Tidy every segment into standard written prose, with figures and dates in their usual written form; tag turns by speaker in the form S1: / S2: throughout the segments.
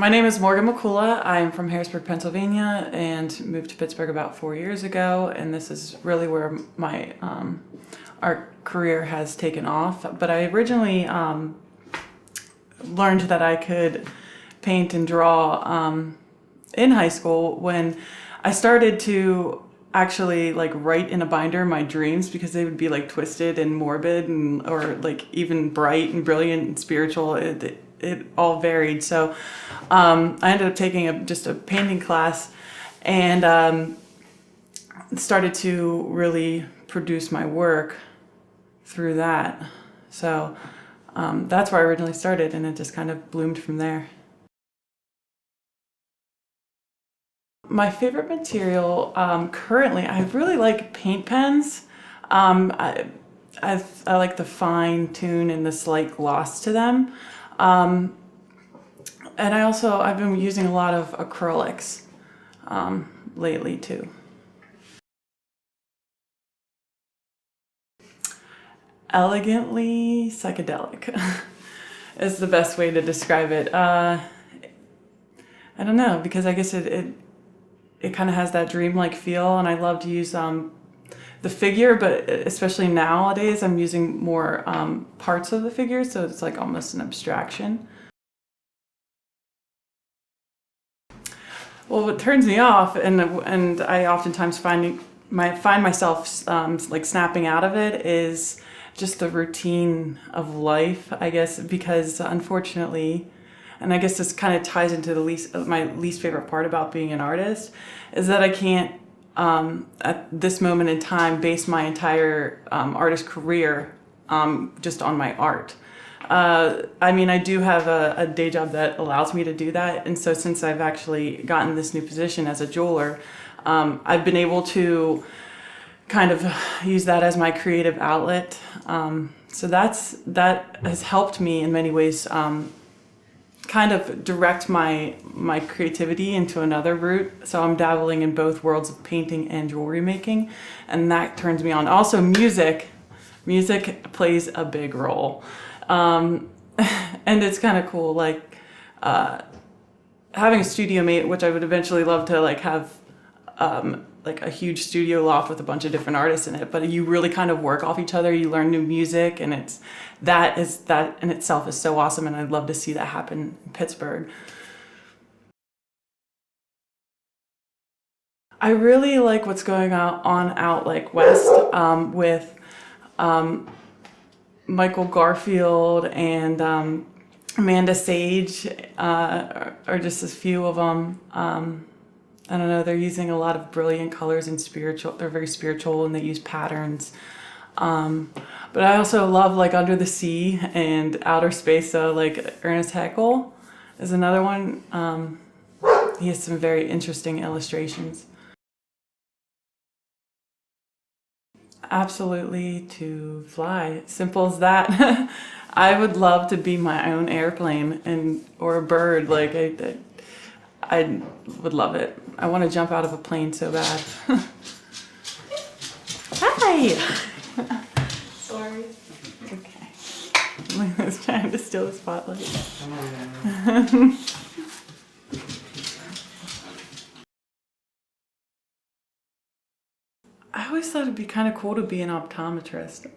S1: My name is Morgan Mikula. I'm from Harrisburg, Pennsylvania, and moved to Pittsburgh about 4 years ago. And this is really where my art career has taken off. But I originally learned that I could paint and draw in high school when I started to actually like write in a binder my dreams, because they would be like twisted and morbid and or like even bright and brilliant and spiritual. It all varied. So I ended up taking just a painting class and started to really produce my work through that. So that's where I originally started, and it just kind of bloomed from there. My favorite material currently, I really like paint pens. I like the fine tune and the slight gloss to them. And I've been using a lot of acrylics lately too. Elegantly psychedelic is the best way to describe it. I don't know, because I guess it kind of has that dreamlike feel, and I love to use the figure, but especially nowadays I'm using more parts of the figure, so it's like almost an abstraction. Well, what turns me off, and I oftentimes find myself like snapping out of it, is just the routine of life, I guess, because unfortunately, and I guess this kind of ties into my least favorite part about being an artist, is that I can't at this moment in time base my entire artist career just on my art. I mean, I do have a day job that allows me to do that, and so since I've actually gotten this new position as a jeweler, I've been able to kind of use that as my creative outlet. So that has helped me in many ways kind of direct my creativity into another route. So I'm dabbling in both worlds of painting and jewelry making, and that turns me on. Also, music plays a big role. And it's kind of cool, like having a studio mate, which I would eventually love to like have like a huge studio loft with a bunch of different artists in it, but you really kind of work off each other. You learn new music, and that in itself is so awesome, and I'd love to see that happen in Pittsburgh. I really like what's going on out like west with Michael Garfield and Amanda Sage are just a few of them. I don't know, they're using a lot of brilliant colors and they're very spiritual, and they use patterns. But I also love like Under the Sea and Outer Space, so like Ernest Haeckel is another one. He has some very interesting illustrations. Absolutely, to fly. Simple as that. I would love to be my own airplane or a bird. Like I would love it. I want to jump out of a plane so bad. Hi! Sorry. Okay. I was trying to steal the spotlight. I always thought it'd be kind of cool to be an optometrist.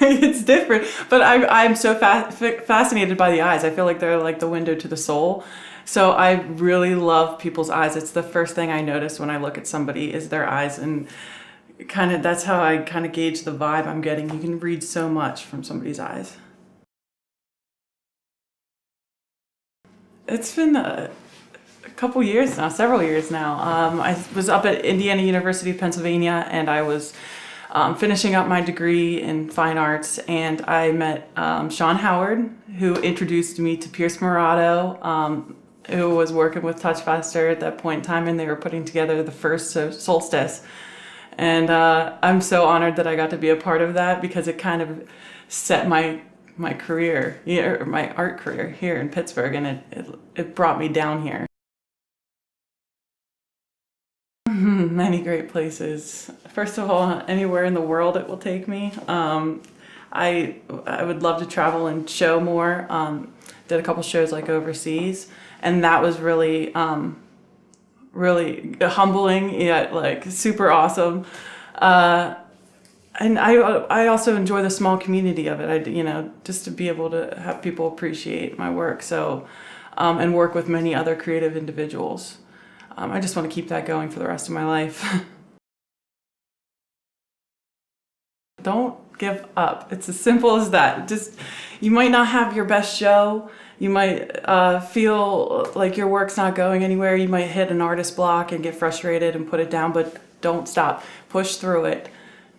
S1: It's different, but I'm so fascinated by the eyes. I feel like they're like the window to the soul. So I really love people's eyes. It's the first thing I notice when I look at somebody is their eyes, and kind of that's how I kind of gauge the vibe I'm getting. You can read so much from somebody's eyes. It's been a couple years now, several years now. I was up at Indiana University of Pennsylvania, and I was finishing up my degree in fine arts, and I met Sean Howard, who introduced me to Pierce Marratto, who was working with Touchfaster at that point in time, and they were putting together the first solstice. And I'm so honored that I got to be a part of that, because it kind of set my career, my art career here in Pittsburgh, and it brought me down here. Many great places. First of all, anywhere in the world it will take me. I would love to travel and show more. did a couple shows like overseas, and that was really really humbling yet like super awesome. And I also enjoy the small community of it. Just to be able to have people appreciate my work. So, and work with many other creative individuals. I just want to keep that going for the rest of my life. Don't give up. It's as simple as that. Just, you might not have your best show. You might feel like your work's not going anywhere. You might hit an artist block and get frustrated and put it down, but don't stop. Push through it.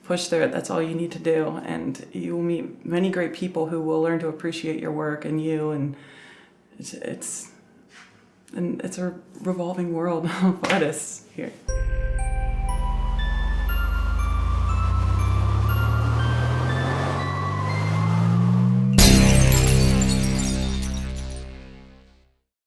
S1: Push through it. That's all you need to do. And you will meet many great people who will learn to appreciate your work and you. And it's a revolving world of artists here.